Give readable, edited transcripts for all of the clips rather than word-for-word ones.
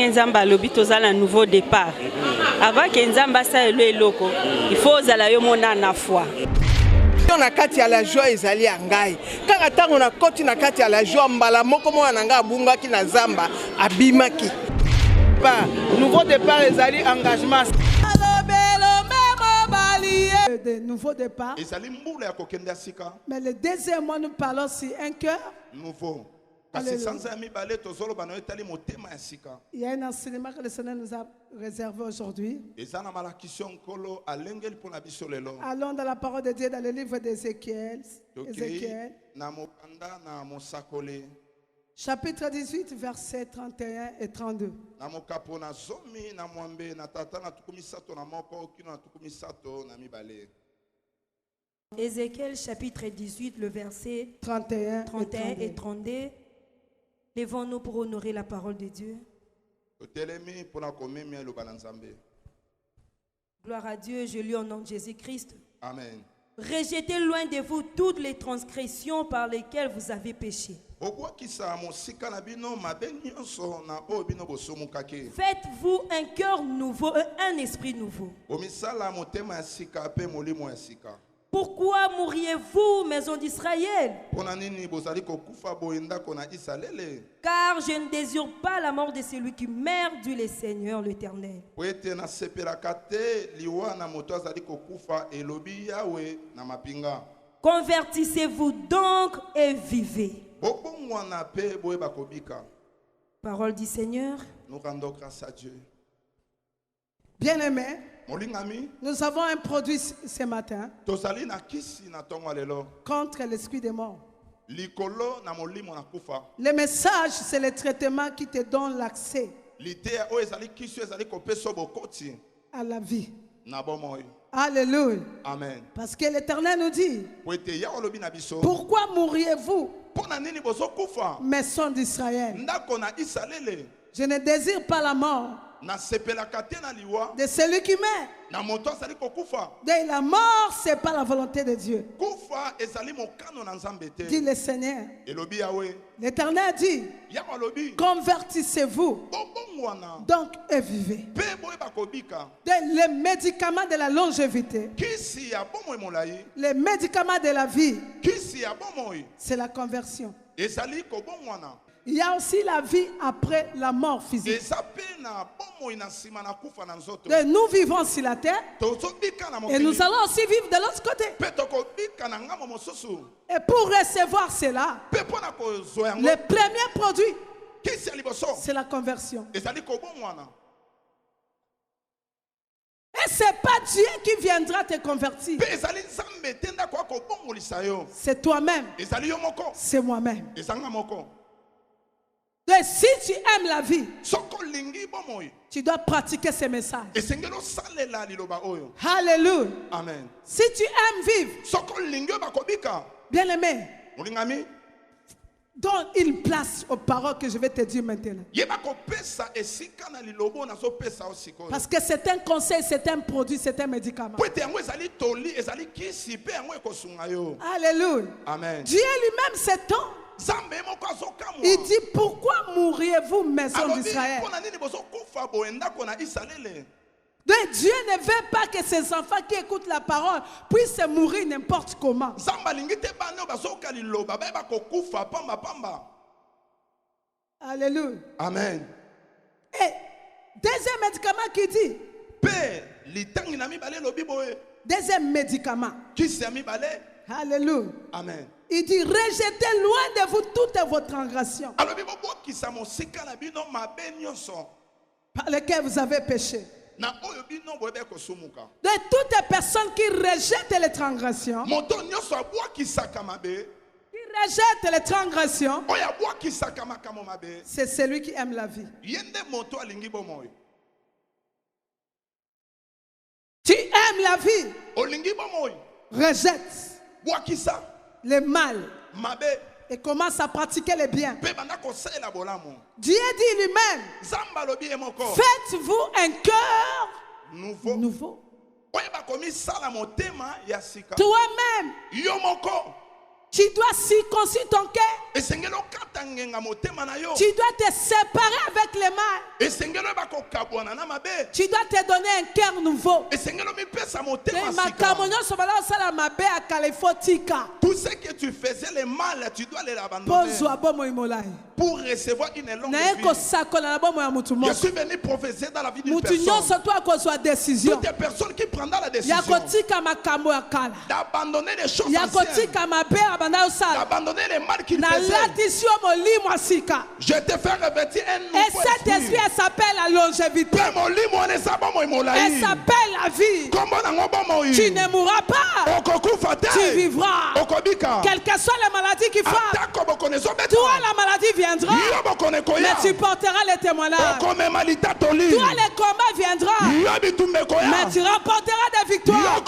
Nzamba lobi tozala nouveau départ. Avant que Nzamba sa eloko, il faut zala yo mona na foi. Na kati ya la joie ezali ngai. Kaka tango na koti na kati ya la joie mbala moko mwana nga abungaki na zamba abimaki. Ba nouveau départ ezali engagement. De nouveau départ. Mais le deuxième mois nous parlons sur un cœur nouveau. Il y a un enseignement que le Seigneur nous a réservé aujourd'hui. Allons dans la parole de Dieu dans le livre d'Ézéchiel. Chapitre 18, versets 31 et 32. Ézéchiel chapitre 18, le verset 31 et 32. Levons-nous pour honorer la parole de Dieu. Gloire à Dieu, je lis au nom de Jésus-Christ. Amen. Rejetez loin de vous toutes les transgressions par lesquelles vous avez péché. Faites-vous un cœur nouveau et un esprit nouveau. Pourquoi mourriez-vous, maison d'Israël? Car je ne désire pas la mort de celui qui meurt, dit le Seigneur l'Éternel. Convertissez-vous donc et vivez. Parole du Seigneur. Nous rendons grâce à Dieu. Bien-aimés, nous avons un produit ce matin contre l'esprit des morts. Le message, c'est le traitement qui te donne l'accès à la vie. Alléluia. Amen. Parce que l'Éternel nous dit, pourquoi mourriez-vous, maison d'Israël? Je ne désire pas la mort de celui qui meurt. De la mort, ce n'est pas la volonté de Dieu. Dit le Seigneur. L'Éternel dit, convertissez-vous donc et vivez. Les médicaments de la longévité, les médicaments de la vie, c'est la conversion. Il y a aussi la vie après la mort physique. Nous vivons sur la terre et nous allons aussi vivre de l'autre côté. Et pour recevoir cela, le premier produit, c'est la conversion. Et ce n'est pas Dieu qui viendra te convertir. C'est toi-même. C'est moi-même. Et si tu aimes la vie, tu dois pratiquer ces messages. Alléluia. Amen. Si tu aimes vivre, bien aimé, donne une place aux paroles que je vais te dire maintenant. Parce que c'est un conseil, c'est un produit, c'est un médicament. Alléluia. Amen. Dieu lui-même s'étend. Il dit, pourquoi mourriez-vous, maison d'Israël? Donc Dieu ne veut pas que ses enfants qui écoutent la parole puissent mourir n'importe comment. Alléluia. Amen. Et deuxième médicament qui dit, deuxième médicament, alléluia. Amen. Il dit, rejetez loin de vous toutes vos transgressions par lesquelles vous avez péché. De toutes les personnes qui rejettent les transgressions, c'est celui qui aime la vie. Tu aimes la vie, rejette le mal et commence à pratiquer le bien. Dieu dit lui-même, faites-vous un cœur nouveau. Toi-même, Tu dois circoncire ton cœur. Tu dois te séparer avec les mâles. Tu dois te donner un cœur nouveau. Tout ce que tu faisais les mal, tu dois les abandonner. Pour recevoir une longue vie. Je suis venu prophétiser dans la vie d'une personne. Toutes les personnes qui prendront la décision d'abandonner les choses anciennes, d'abandonner les mal qu'ils faisaient. Je te fais revêtir un nouveau et cet esprit, elle s'appelle la longévité. Elle s'appelle la vie. Tu ne mourras pas. Tu vivras. Quelles que soient les maladies qui frappent, toi la maladie viendra, mais tu porteras les témoignages. Toi les combats viendront, mais tu remporteras des victoires.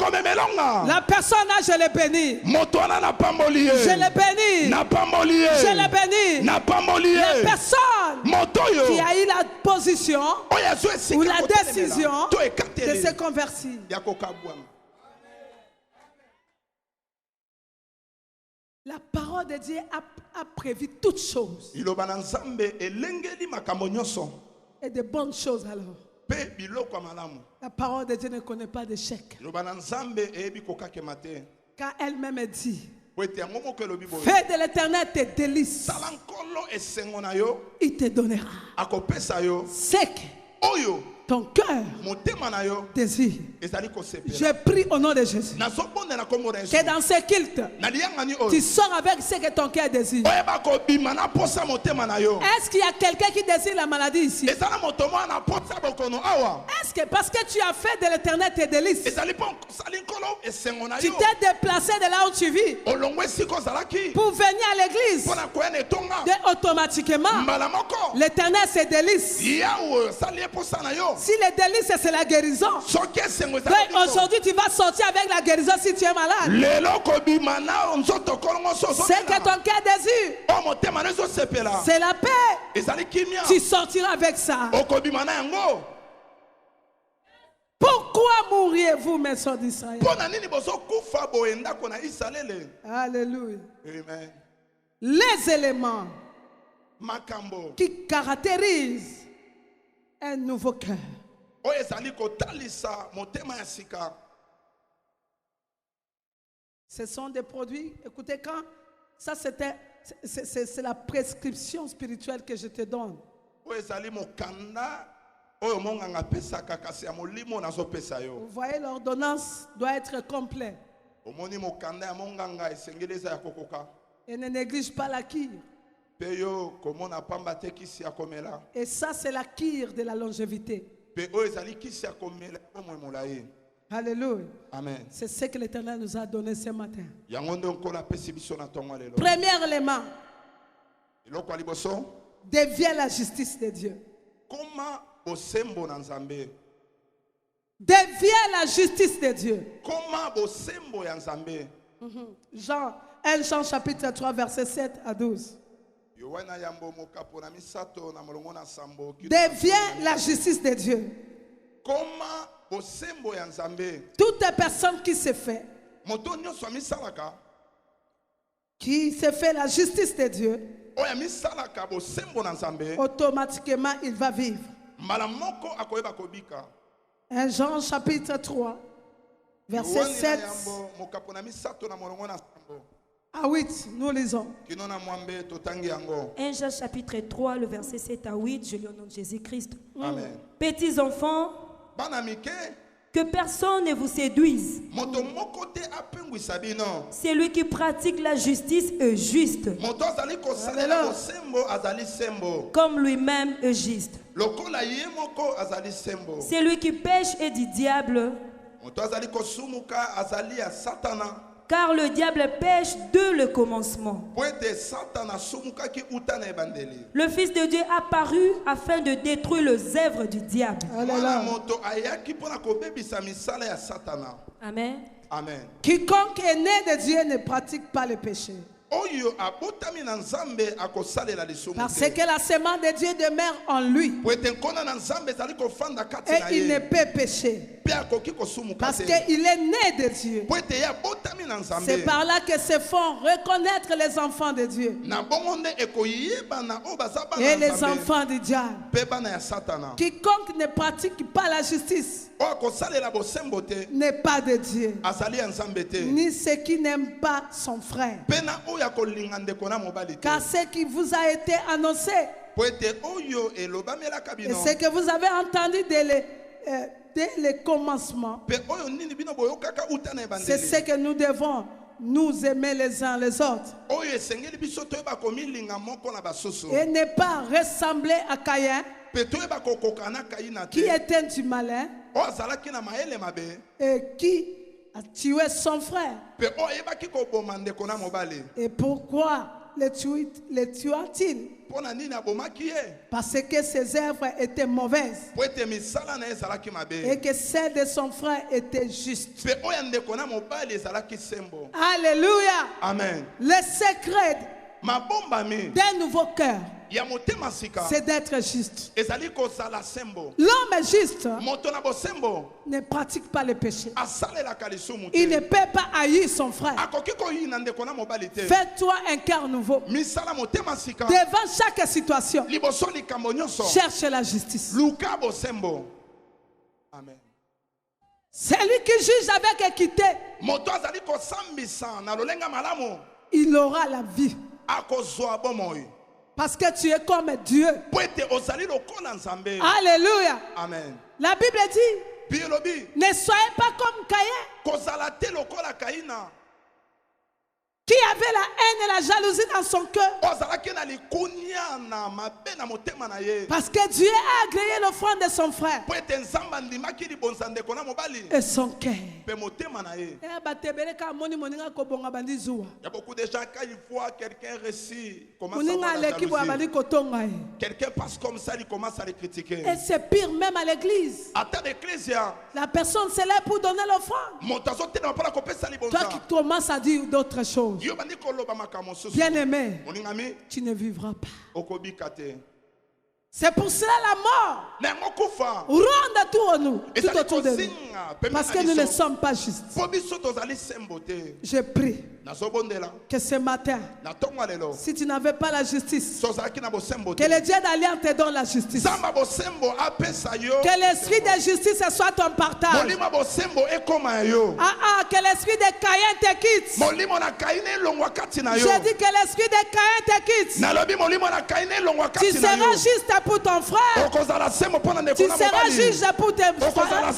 La personne là, je l'ai bénie. Je l'ai bénie. Je l'ai bénie. La personne qui a eu la position ou la décision de se convertir. La parole de Dieu a prévu toutes choses. Et de bonnes choses alors. La parole de Dieu ne connaît pas d'échec. Car elle-même dit, fais de l'Éternel tes délices. Il te donnera ce que ton cœur désire. Je prie au nom de Jésus que dans ce culte, tu sors avec ce que ton cœur désire. Est-ce qu'il y a quelqu'un qui désire la maladie ici? Est-ce que parce que tu as fait de l'Éternel tes délices, tu t'es déplacé de là où tu vis pour venir à l'église, automatiquement l'Éternel ses délices. Si les délices c'est la guérison, aujourd'hui tu vas sortir avec la guérison si tu es malade. C'est que ton cœur désire, c'est la paix. Tu sortiras avec ça. Pourquoi mourriez-vous, mes soeurs d'Israël? Alléluia. Amen. Les éléments qui caractérisent un nouveau cœur. Ce sont des produits, écoutez, quand ça c'est la prescription spirituelle que je te donne. Vous voyez, l'ordonnance doit être complète. Et ne néglige pas la kyre. Et ça, c'est la kyre de la longévité. Alléluia. Amen. C'est ce que l'Éternel nous a donné ce matin. Premier élément, deviens la justice de Dieu. Deviens la justice de Dieu. Jean chapitre 3 verset 7 à 12. Deviens la justice de Dieu. Toute personne qui se fait la justice de Dieu, automatiquement il va vivre. 1 Jean chapitre 3 verset 7 à 8, nous lisons. 1 Jean chapitre 3, le verset 7 à 8, je lis au nom de Jésus-Christ. Amen. Petits enfants, que personne ne vous séduise. Celui qui pratique la justice est juste, comme lui-même est juste. Celui qui pêche est du diable, car le diable pêche dès le commencement. Le Fils de Dieu est apparu afin de détruire les œuvres du diable. Amen. Amen. Amen. Quiconque est né de Dieu ne pratique pas le péché. Parce que la semence de Dieu demeure en lui. Et il ne peut pécher. Parce qu'il est né de Dieu. C'est par là que se font reconnaître les enfants de Dieu. Et les enfants du diable. Quiconque ne pratique pas la justice n'est pas de Dieu. Ni ceux qui n'aiment pas son frère. Car ce qui vous a été annoncé et ce que vous avez entendu dès le commencement, c'est ce que nous devons nous aimer les uns les autres et ne pas ressembler à Caïn qui était du malin et qui a tué son frère. Et pourquoi le tua-t-il? Parce que ses œuvres étaient mauvaises et que celles de son frère étaient justes. Alléluia. Amen. Le secret d'un nouveau cœur, c'est d'être juste. L'homme est juste ne pratique pas le péché. Il ne peut pas haïr son frère. Fais-toi un cœur nouveau. Devant chaque situation, cherche la justice. Amen. Celui qui juge avec équité, il aura la vie. Parce que tu es comme Dieu. Alléluia. Amen. La Bible dit, ne soyez pas comme Caïn, qui avait la haine et la jalousie dans son cœur. Parce que Dieu a agréé l'offrande de son frère et son cœur. Il y a beaucoup de gens, quand ils voient quelqu'un réussir, quelqu'un passe comme ça, il commence à le critiquer. Et c'est pire même à l'église. La personne se lève pour donner l'offrande. Toi qui commences à dire d'autres choses. Bien-aimé, tu ne vivras pas. C'est pour cela la mort ronde autour de nous, tout autour de nous. Parce que nous ne sommes pas justes. Je prie que ce matin, si tu n'avais pas la justice, que le Dieu d'alliance te donne la justice. Que l'esprit de justice soit ton partage. Que l'esprit de Caïn te quitte. Je dis que l'esprit de Caïn te quitte. Tu seras juste pour ton frère. Tu seras juge pour tes frères,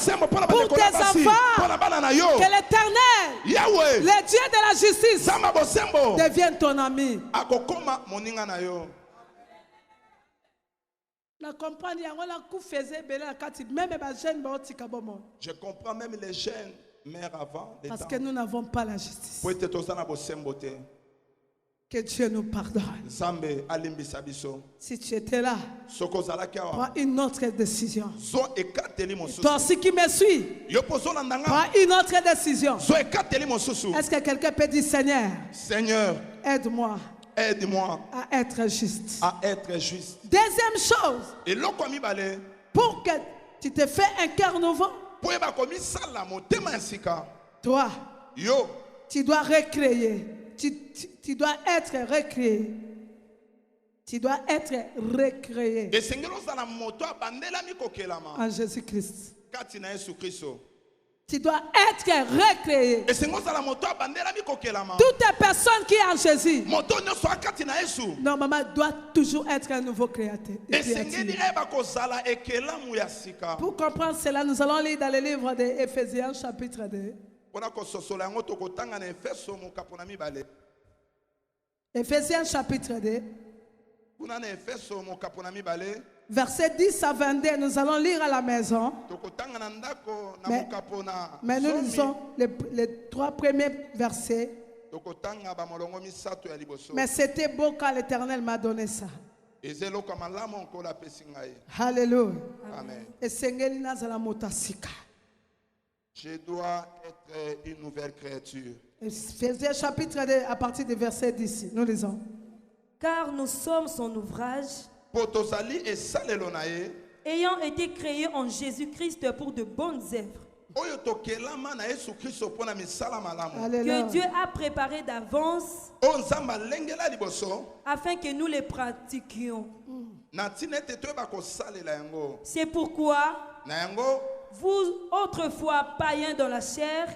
pour tes enfants. Que l'Éternel, le Dieu de la justice, devienne ton ami. Je comprends même les jeunes mères avant. Parce que nous n'avons pas la justice. Que Dieu nous pardonne. Si tu étais là, prends une autre décision. Toi aussi qui me suis, prends une autre décision. Est-ce que quelqu'un peut dire, Seigneur, aide-moi à être juste. Deuxième chose, pour que tu te fais un cœur nouveau, toi, tu dois recréer. Tu dois être recréé. Tu dois être recréé en Jésus-Christ. Tu dois être recréé. Toute personne qui est en Jésus, normalement, doit toujours être un nouveau créateur. Pour comprendre cela, nous allons lire dans le livre d'Éphésiens chapitre 2. Éphésiens chapitre 2. Versets 10 à 22, nous allons lire à la maison. Mais nous lisons les 3 premiers versets. Mais c'était beau quand l'Éternel m'a donné ça. Alléluia. Amen. Et Sengeli nazala motasika. Je dois être une nouvelle créature. Éphésiens chapitre 2 à partir du verset 10. Nous lisons. Car nous sommes son ouvrage, ayant été créés en Jésus-Christ pour de bonnes œuvres, que Dieu a préparé d'avance afin que nous les pratiquions. C'est pourquoi vous, autrefois païens dans la chair,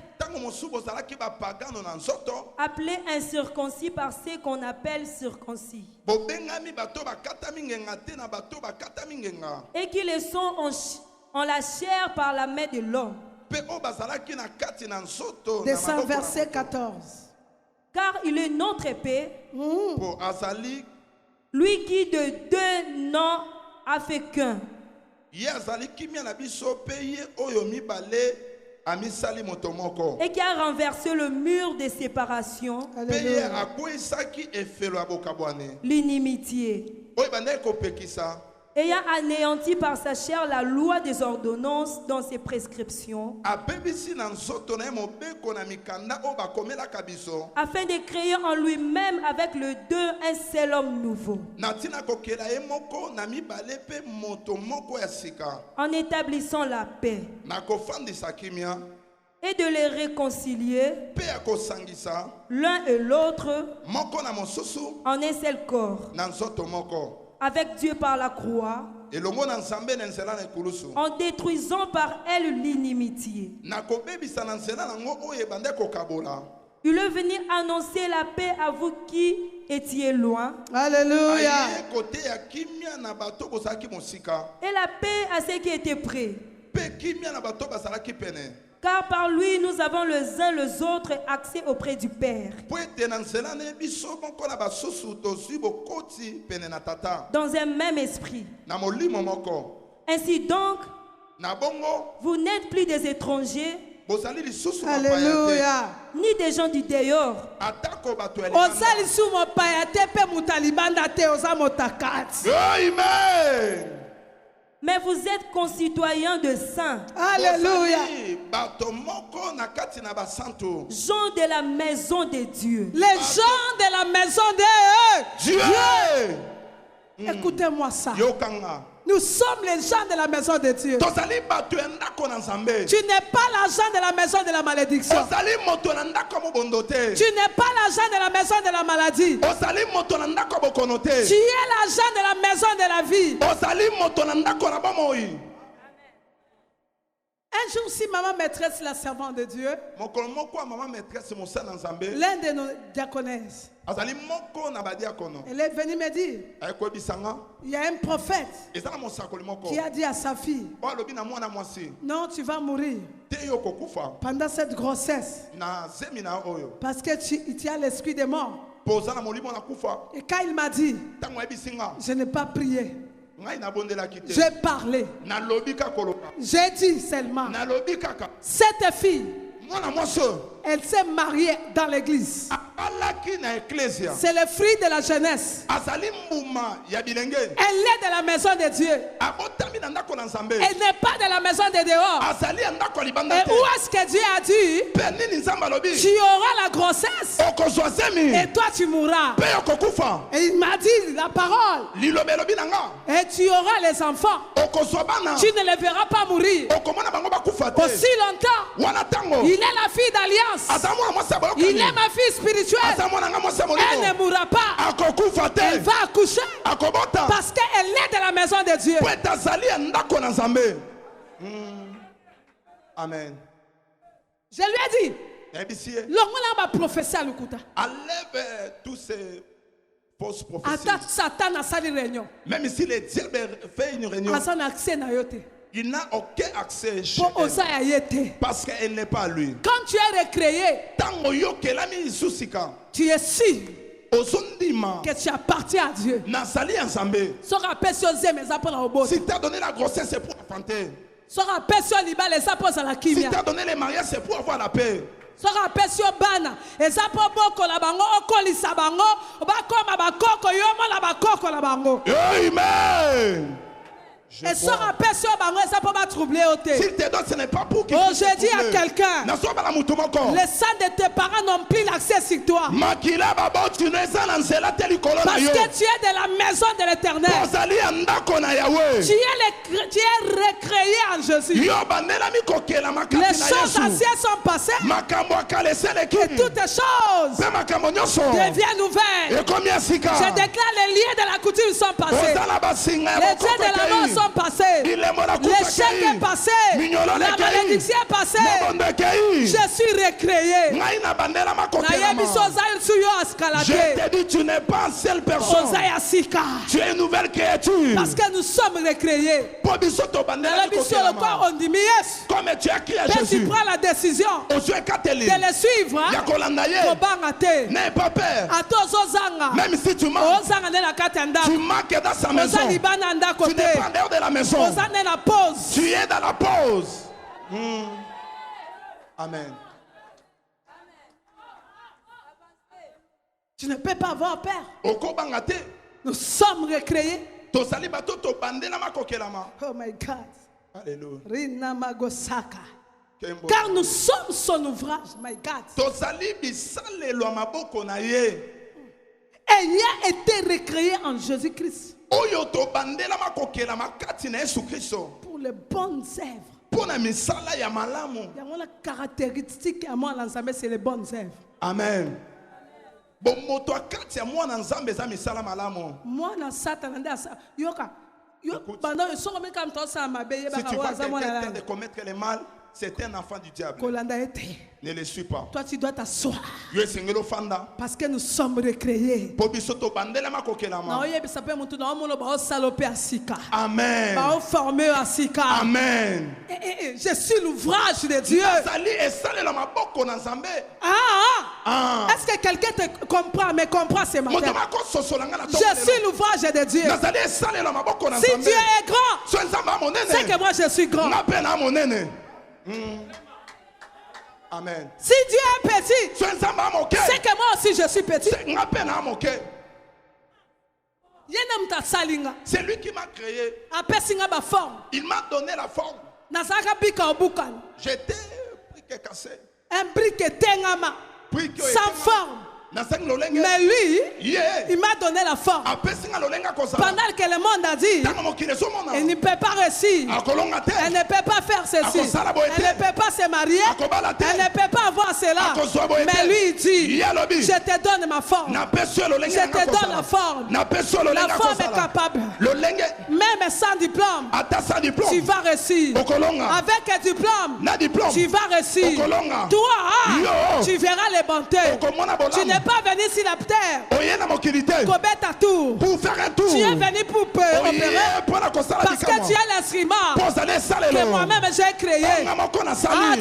appelés incirconcis par ceux qu'on appelle circoncis, et qui le sont en la chair par la main de l'homme. Descends verset 14. Car il est notre épée, lui qui de deux noms a fait qu'un, et qui a renversé le mur de séparation, l'inimitié, ayant anéanti par sa chair la loi des ordonnances dans ses prescriptions, afin de créer en lui-même avec le deux un seul homme nouveau, en établissant la paix, et de les réconcilier l'un et l'autre en un seul corps avec Dieu par la croix, en détruisant par elle l'inimitié. Il est venu annoncer la paix à vous qui étiez loin. Alléluia. Et la paix à ceux qui étaient près. Car par lui, nous avons les uns les autres accès auprès du Père. Dans un même esprit. Ainsi donc, vous n'êtes plus des étrangers. Alléluia. Ni des gens du dehors. Amen. Mais vous êtes concitoyens de saints. Alléluia. Gens de la maison de Dieu. Les gens de la maison de Dieu. Écoutez-moi ça. Nous sommes les gens de la maison de Dieu. Tu n'es pas l'agent de la maison de la malédiction. Tu n'es pas l'agent de la maison de la maladie. Tu es l'agent de la maison de la vie. Un jour, si maman maîtresse, la servante de Dieu, l'un de nos diaconesses, elle est venue me dire, il y a un prophète qui a dit à sa fille, non, tu vas mourir pendant cette grossesse parce que tu as l'esprit de mort. Et quand il m'a dit, je n'ai pas prié, j'ai parlé, j'ai dit seulement, cette fille, elle s'est mariée dans l'église. C'est le fruit de la jeunesse. Elle est de la maison de Dieu. Elle n'est pas de la maison de dehors. Et où est-ce que Dieu a dit, tu auras la grossesse et toi tu mourras. Et il m'a dit la parole. Et tu auras les enfants. Tu ne les verras pas mourir aussi longtemps. Il est la fille d'alliance. Il est ma fille spirituelle. Elle ne mourra pas. Elle va accoucher parce qu'elle est de la maison de Dieu. Amen. Je lui ai dit, enlève tous ces fausses prophéties. Même si le diable fait une réunion, il n'a aucun accès chez elle parce qu'elle n'est pas à lui. Quand tu es recréé, tu es sûr que tu appartiens à Dieu. Si tu as donné la grossesse, c'est pour enfanter. Si tu as donné les mariages, c'est pour avoir la paix. Amen. Et sans rappel sur ça peut pas troubler. S'il te donne, ce n'est pas pour qu'il puisse te troubler. Je dis à quelqu'un, les sangs de tes parents n'ont plus l'accès sur toi. Parce que tu es de la maison de l'Éternel. Tu es recréé en Jésus. Les choses anciennes sont passées. Et toutes les choses deviennent nouvelles. Je déclare les liens de la coutume sont passés. Les dieux de la mort sont passés. L'échec est passé. La malédiction est passée. Je suis recréé. Je te dis, tu n'es pas une seule personne. Tu es une nouvelle créature. Parce que nous sommes recréés. Comme tu as crié à Jésus, tu prends la décision de les suivre. N'aie pas peur. Même si tu manques dans sa maison. Tu n'es pas en dehors de la maison. Tu es dans la pause. Amen. Tu ne peux pas avoir peur. Nous sommes recréés. Oh my God. Alléluia. Car nous sommes son ouvrage. My God. Ayant été recréé en Jésus-Christ. Pour les bonnes œuvres. Il y a la caractéristique à moi l'ensemble, c'est les bonnes œuvres. Amen. Moi na Satan pendant ils sont comme quand ça m'a payé. Si tu vois quelqu'un de commettre le mal, c'est un enfant du diable. Ne le suis pas. Toi tu dois t'asseoir. Parce que nous sommes recréés. Amen. Amen. Je suis l'ouvrage de Dieu. Est-ce que quelqu'un te comprend? Mais comprend ce matin. Je suis l'ouvrage de Dieu. Si Dieu est grand, c'est que moi je suis grand. Amen. Si Dieu est petit, c'est que moi aussi je suis petit. C'est lui qui m'a créé. Il m'a donné la forme. J'étais briquet cassé. Un briquet sans forme. Mais lui, il m'a donné la forme. Pendant que le monde a dit, il ne peut pas réussir, elle ne peut pas faire ceci, elle ne peut pas se marier, elle ne peut pas avoir cela. Mais lui, il dit, je te donne ma forme. Je te donne la forme. La forme est capable. Même sans diplôme, tu vas réussir. Avec un diplôme, tu vas réussir. Toi, tu verras les bontés. Tu n'es pas venu sur la terre pour faire un tour. Tu es venu pour opérer. Parce que tu es l'instrument que moi-même j'ai créé. Amen.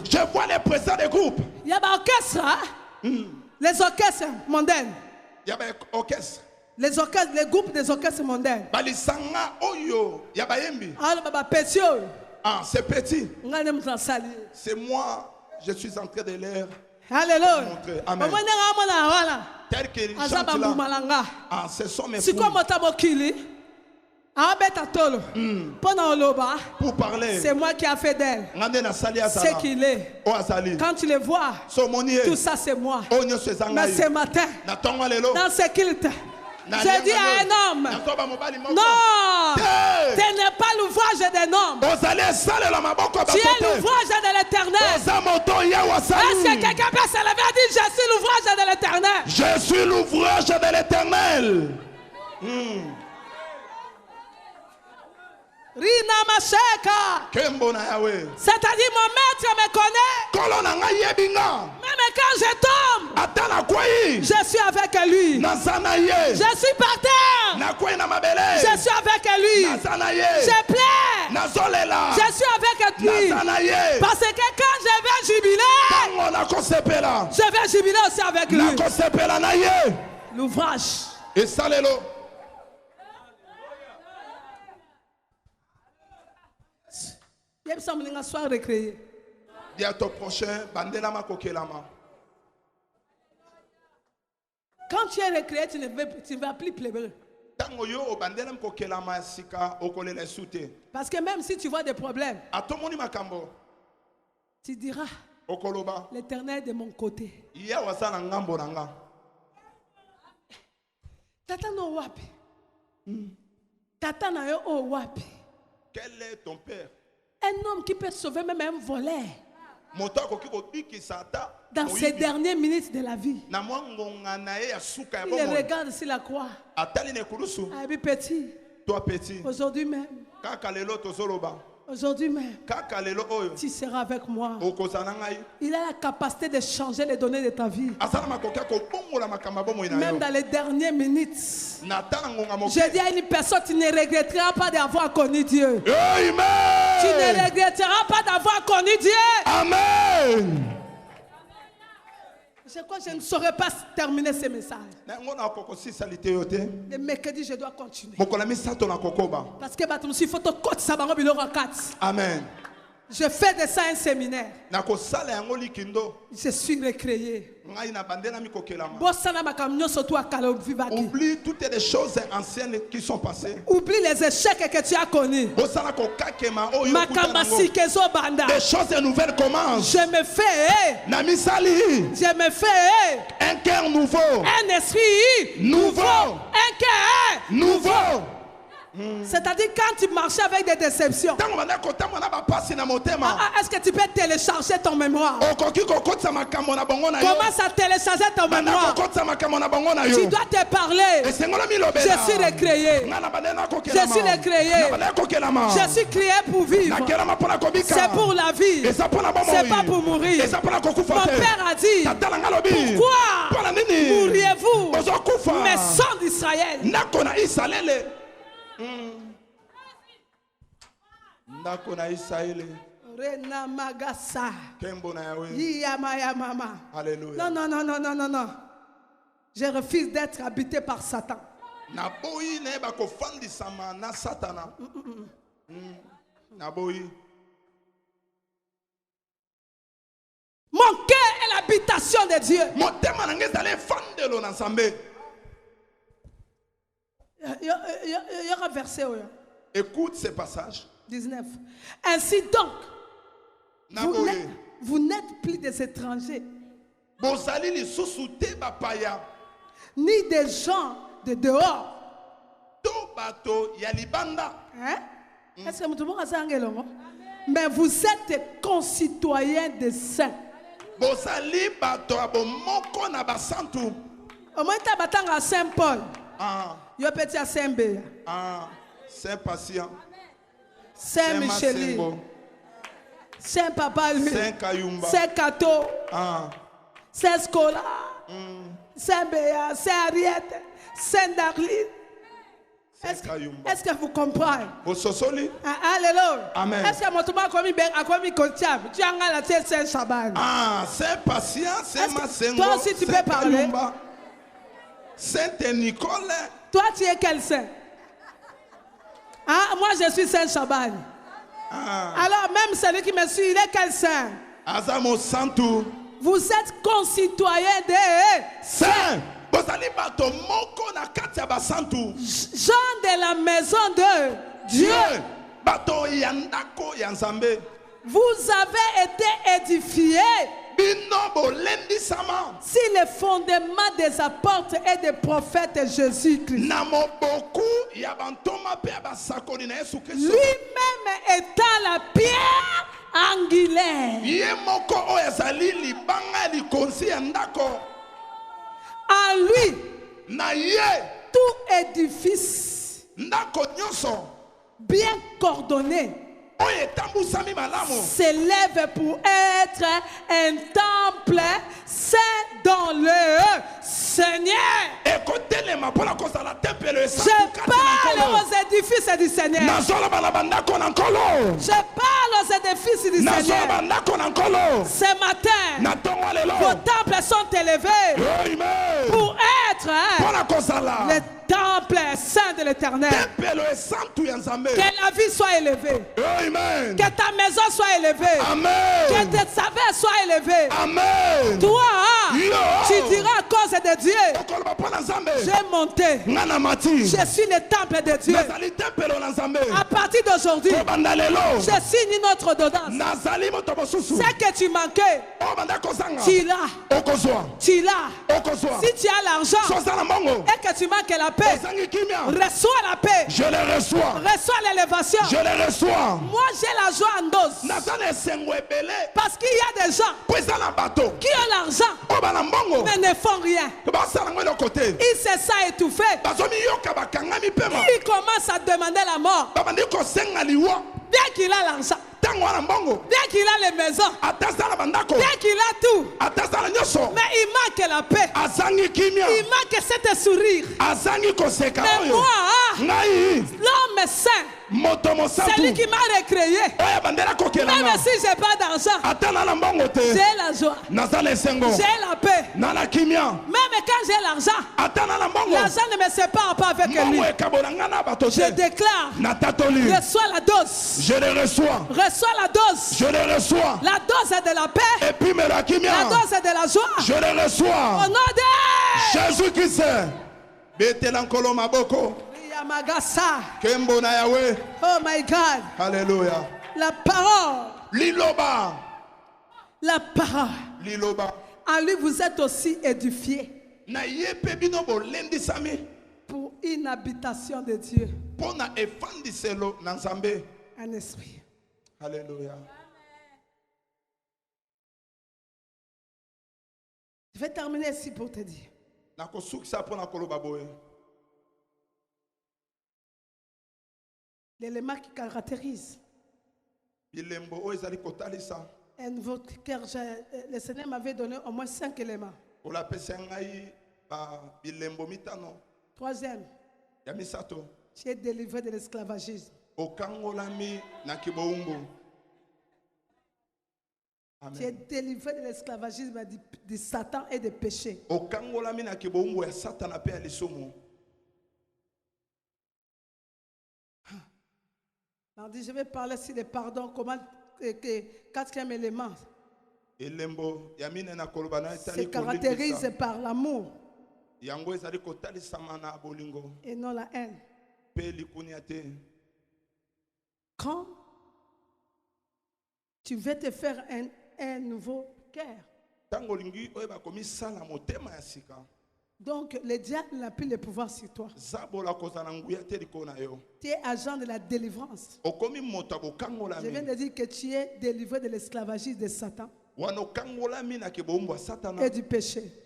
Je vois les présidents des groupes. Il y a un orchestre. Les orchestres mondains. Il y a un orchestre. Les groupes des orchestres mondains. Ah, c'est petit. C'est moi, je suis en train de l'air. Alléluia. Amen. Tel qu'il chante là. Ah, ce sont mes pour parler. C'est moi qui ai fait d'elle ce qu'il est. Quand tu les vois, tout ça c'est moi. Mais ce matin, dans ce culte, je dis à un homme, non, tu n'es pas l'ouvrage d'un homme. Tu es l'ouvrage de l'Éternel. Est-ce que quelqu'un peut se lever et dire, je suis l'ouvrage de l'Éternel? Je suis l'ouvrage de l'Éternel. C'est-à-dire mon maître me connaît. Même quand je tombe, je suis avec lui. Je suis par terre, je suis avec lui. Je pleure, je suis avec lui. Parce que quand je vais jubiler, je vais jubiler aussi avec lui. L'ouvrage. Et salelo. Dis à ton prochain, bandela ma kokelama. Quand tu es recréé, tu ne vas plus pleurer. Parce que même si tu vois des problèmes, tu diras, l'Éternel est de mon côté. Tata no wapi. Tata na yo o wapi. Quel est ton père? Un homme qui peut sauver même un voleur. Dans ces dernières minutes de la vie, il regarde sur la croix. Il petit. Toi petit. Aujourd'hui même. Aujourd'hui même, tu seras avec moi. Il a la capacité de changer les données de ta vie. Même dans les dernières minutes. Je dis à une personne, tu ne regretteras pas d'avoir connu Dieu. Amen. Tu ne regretteras pas d'avoir connu Dieu. Amen. Je crois que je ne saurais pas terminer ce message. Le mercredi, je dois continuer. Parce que il faut que tu Amen. Je fais de ça un séminaire. Je suis recréé. Oublie toutes les choses anciennes qui sont passées. Oublie les échecs que tu as connus. Des choses nouvelles commencent. Je me fais un cœur nouveau. Un esprit nouveau. Un cœur nouveau. C'est-à-dire quand tu marches avec des déceptions, est-ce que tu peux télécharger ton mémoire? Commence à télécharger ton mémoire. Tu dois te parler. Je suis recréé. Je suis recréé. Je suis créé pour vivre. C'est pour la vie. C'est pas pour mourir. Mon père a dit, pourquoi mourriez-vous, mes sons d'Israël? Ndako na Israël. Rena magasa. Kembo na Yahweh. Yiyama mama. Alléluia. Non. Je refuse d'être habité par Satan. Na boyi ne ba ko fandi sama na Satana. Na boyi. Mon cœur est l'habitation de Dieu. Mon tema na ngezale fandelo na Nzambe. Il y aura verset. Écoute ces passages. 19. Ainsi donc, vous n'êtes plus des étrangers, ni des gens de dehors. Hein? Est-ce que tout le monde a ça? Mais vous êtes concitoyens des saints. Au moins, tu as Saint Paul. Il y a petit à Saint Béa. Saint Patient. Saint Micheline. Saint Papa lui. Saint Kayumba. Saint Kato. Saint Scola. Saint Béa. Saint Ariette. Saint Darlene. Est-ce que vous comprenez? Alléluia. Amen. Est-ce que mon touma a commis Kotiab? Tu as la tête Saint Chaban. Saint Patient. Saint Massengo. Toi aussi tu peux parler. Saint Nicole. Toi tu es quel saint? Moi je suis Saint Chaban. Alors même celui qui me suit, il est quel saint? Azamo Santu. Vous êtes concitoyens des saints. Gens de la maison de Dieu. Vous avez été édifiés si le fondement des apôtres et des prophètes Jésus-Christ, lui-même étant la pierre angulaire, en lui tout édifice bien coordonné s'élève pour être un temple saint dans le Seigneur. Je parle aux édifices du Seigneur. Je parle aux édifices du Seigneur. Ce matin, vos temples sont élevés pour être le temple saint de l'Éternel. Que la vie soit élevée. Amen. Que ta maison soit élevée. Amen. Que tes saveurs soient élevées. Amen. Toi, Tu diras à cause de Dieu, j'ai monté. Je suis le temple de Dieu. À partir d'aujourd'hui, je signe une autre ordonnance. Ce que tu manquais, tu l'as. Tu l'as. Si tu as l'argent et que tu manques la paix, reçois la paix. Je le reçois. Reçois l'élévation. Je le reçois. Moi j'ai la joie en dose. Parce qu'il y a des gens qui ont l'argent mais ne font rien. Ils se sentent étouffés. Ils commencent à demander la mort. Bien qu'il a l'argent, bien qu'il a les maisons, bien qu'il a tout, mais il manque la paix. Il manque cette sourire. Mais moi, l'homme saint, celui qui m'a recréé, même si je n'ai pas d'argent, j'ai la joie, j'ai la paix. Même quand j'ai l'argent, l'argent ne me sépare pas avec lui. Je déclare, reçois la dose. Je le reçois. Reçois la dose. Je le reçois. La dose est de la paix. Et puis la dose est de la joie. Je le reçois. Au nom de Jésus-Christ. Betelankolo maboko. Oh my God. Alléluia. La parole. Liloba. La parole. Liloba. En lui vous êtes aussi édifiés. Pour une habitation de Dieu. Un esprit. Alléluia. Je vais terminer ici pour te dire. L'élément qui caractérise un nouveau cœur, le Seigneur m'avait donné au moins 5 éléments. Troisième, tu es délivré de l'esclavagisme. Tu es délivré de l'esclavagisme de Satan et des péchés. On dit, je vais parler sur le pardon, comment, quatrième élément. Se caractérise par l'amour et non la haine. Quand tu veux te faire un nouveau cœur, donc le diable n'a plus le pouvoir sur toi. Tu es agent de la délivrance. Je viens de dire que tu es délivré de l'esclavagisme de Satan et du péché.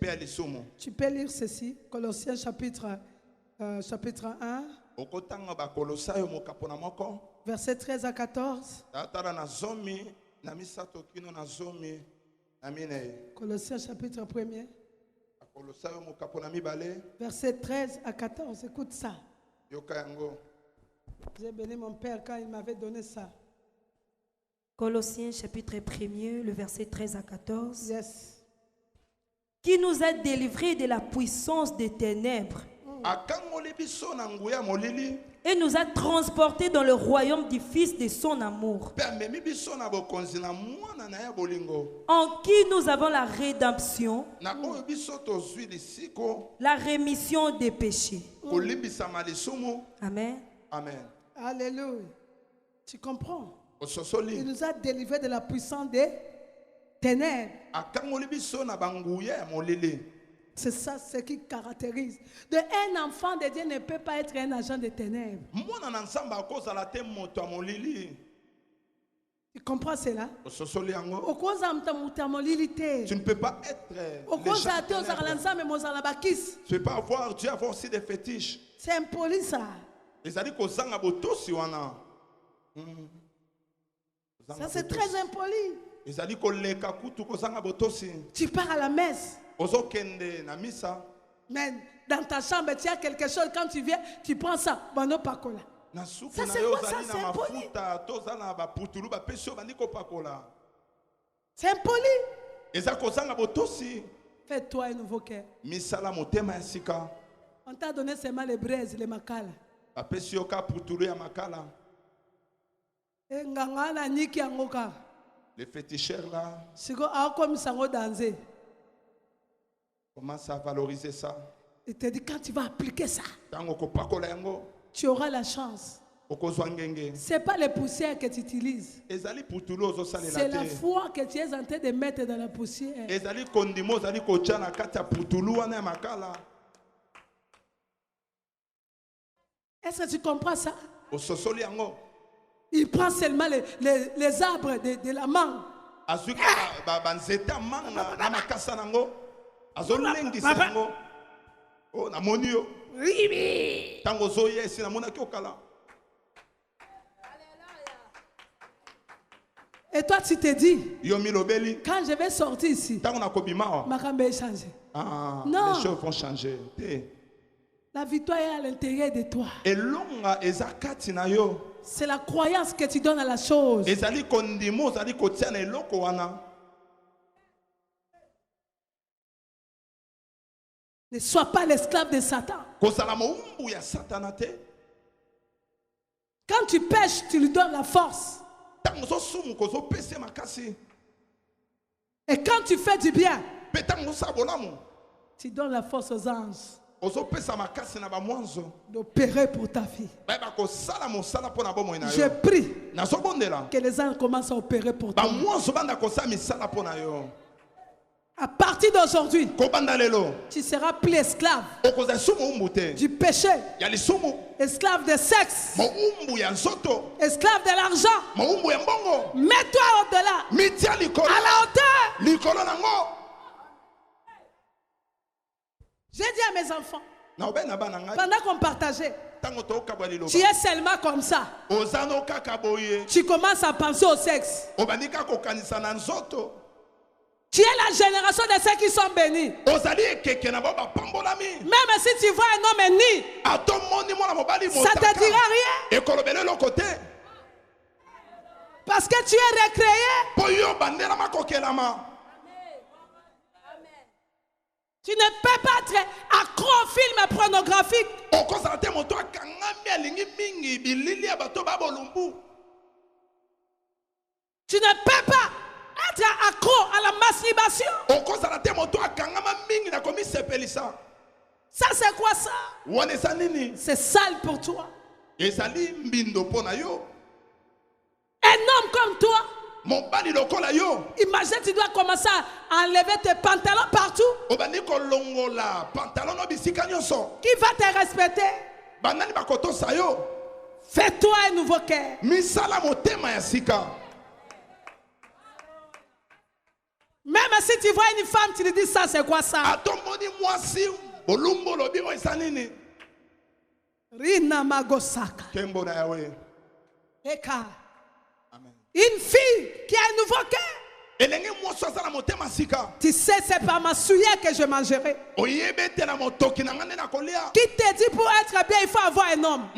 Tu peux lire ceci, Colossiens chapitre 1, verset 13 à 14. Colossiens chapitre 1er, verset 13 à 14. Écoute ça. J'ai béni mon père quand il m'avait donné ça. Colossiens chapitre 1er, le verset 13 à 14. Yes. Qui nous a délivrés de la puissance des ténèbres et nous a transportés dans le royaume du Fils de son amour, en qui nous avons la rédemption, la rémission des péchés. Amen. Amen. Alléluia. Tu comprends? Il nous a délivrés de la puissance des ténèbres. C'est ça ce qui caractérise. Un enfant de Dieu ne peut pas être un agent de ténèbres. Tu comprends cela? Tu ne peux pas être tu ne peux pas avoir, tu avoir aussi des fétiches. C'est impoli ça. Ça c'est très impoli. Tu pars à la messe. Mais dans ta chambre, tu as quelque chose. Quand tu viens, tu prends ça. Ça, c'est quoi ça? C'est impoli. C'est impoli. Fais-toi un nouveau cœur. On t'a donné seulement les braises, les makala. Les féticheurs là. Commence à valoriser ça. Il te dit quand tu vas appliquer ça, tu auras la chance. Ce n'est pas les poussières que tu utilises. C'est la foi que tu es en train de mettre dans la poussière. Est-ce que tu comprends ça? Il prend seulement les arbres de la mangue. Et toi tu te dis, quand je vais sortir ici, ma cambe est changée. Non. Les choses vont changer. La victoire est à l'intérieur de toi. C'est la croyance que tu donnes à la chose. Ne sois pas l'esclave de Satan. Quand tu pêches, tu lui donnes la force. Et quand tu fais du bien, tu donnes la force aux anges d'opérer pour ta vie. Je prie que les anges commencent à opérer pour toi. À partir d'aujourd'hui, tu seras plus esclave du péché, esclave de sexe, esclave de l'argent. Mets-toi au-delà, à la hauteur. J'ai dit à mes enfants, pendant qu'on partageait, tu es seulement comme ça. Tu commences à penser au sexe. Tu es la génération de ceux qui sont bénis. Même si tu vois un homme uni, ça ne te dira rien. Parce que tu es recréé. Tu ne peux pas être accro au film pornographique. Tu ne peux pas être accro à la masturbation. Ça c'est quoi ça? C'est sale pour toi. Un homme comme toi, imagine tu dois commencer à enlever tes pantalons partout. Qui va te respecter? Fais-toi un nouveau cœur. Même si tu vois une femme, tu lui dis ça, c'est quoi ça? Rina Magosaka. Eka. Une fille qui a un nouveau cœur. Tu sais, c'est par ma souillère que je mangerai. Qui te dit pour être bien, il faut avoir un homme.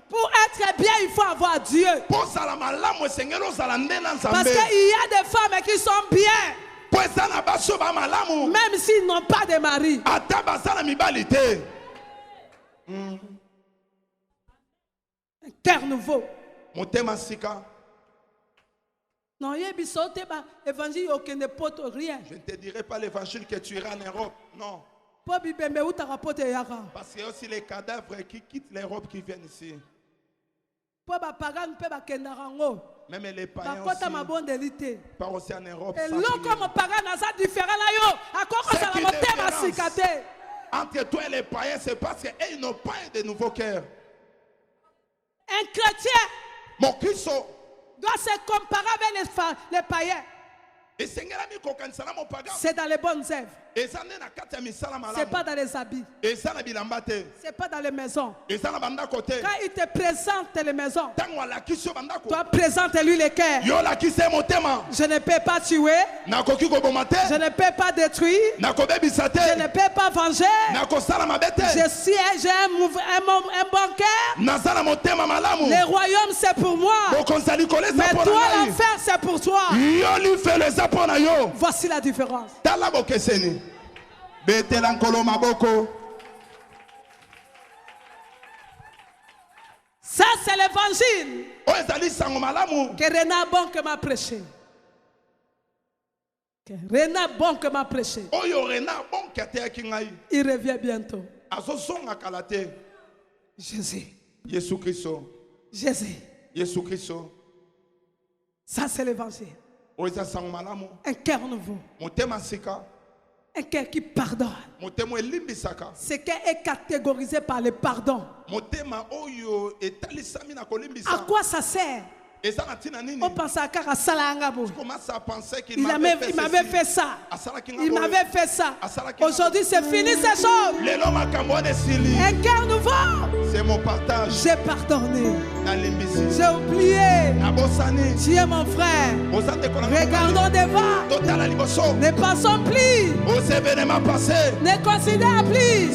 Pour être bien, il faut avoir Dieu. Parce qu'il y a des femmes qui sont bien, même s'ils n'ont pas de mari. Un cœur nouveau. Non, évangile aucun pote rien. Je ne te dirai pas l'évangile que tu iras en Europe. Non. Parce qu'il y a aussi les cadavres qui quittent l'Europe qui viennent ici. Même les païens aussi. Pas aussi en Europe. Entre toi et les païens, c'est parce qu'ils n'ont pas de nouveau cœur. Un chrétien mon Christ doit se comparer avec les païens. C'est dans les bonnes œuvres. C'est pas dans les habits. C'est pas dans les maisons. Quand il te présente les maisons, toi présente-lui les cœurs. Je ne peux pas tuer. Je ne peux pas détruire. Je ne peux pas venger. J'ai un bon cœur. Le royaume c'est pour moi. Mais toi l'enfer c'est pour toi. Voici la différence. Ça c'est l'évangile que Renard Bonke m'a prêché. Renard bon que m'a prêché. Il revient bientôt. Jésus. Jésus. Ça c'est l'évangile. Un cœur nouveau. Un cœur qui pardonne. Ce cœur est catégorisé par le pardon. À quoi ça sert? On pense à Karasalangabo. Il m'avait fait ça. Il m'avait fait ça. Aujourd'hui, c'est fini ces choses. Un cœur nouveau. C'est mon partage. J'ai pardonné. J'ai oublié. Tu es mon frère. Regardons devant. Ne passons plus. Ne considère plus.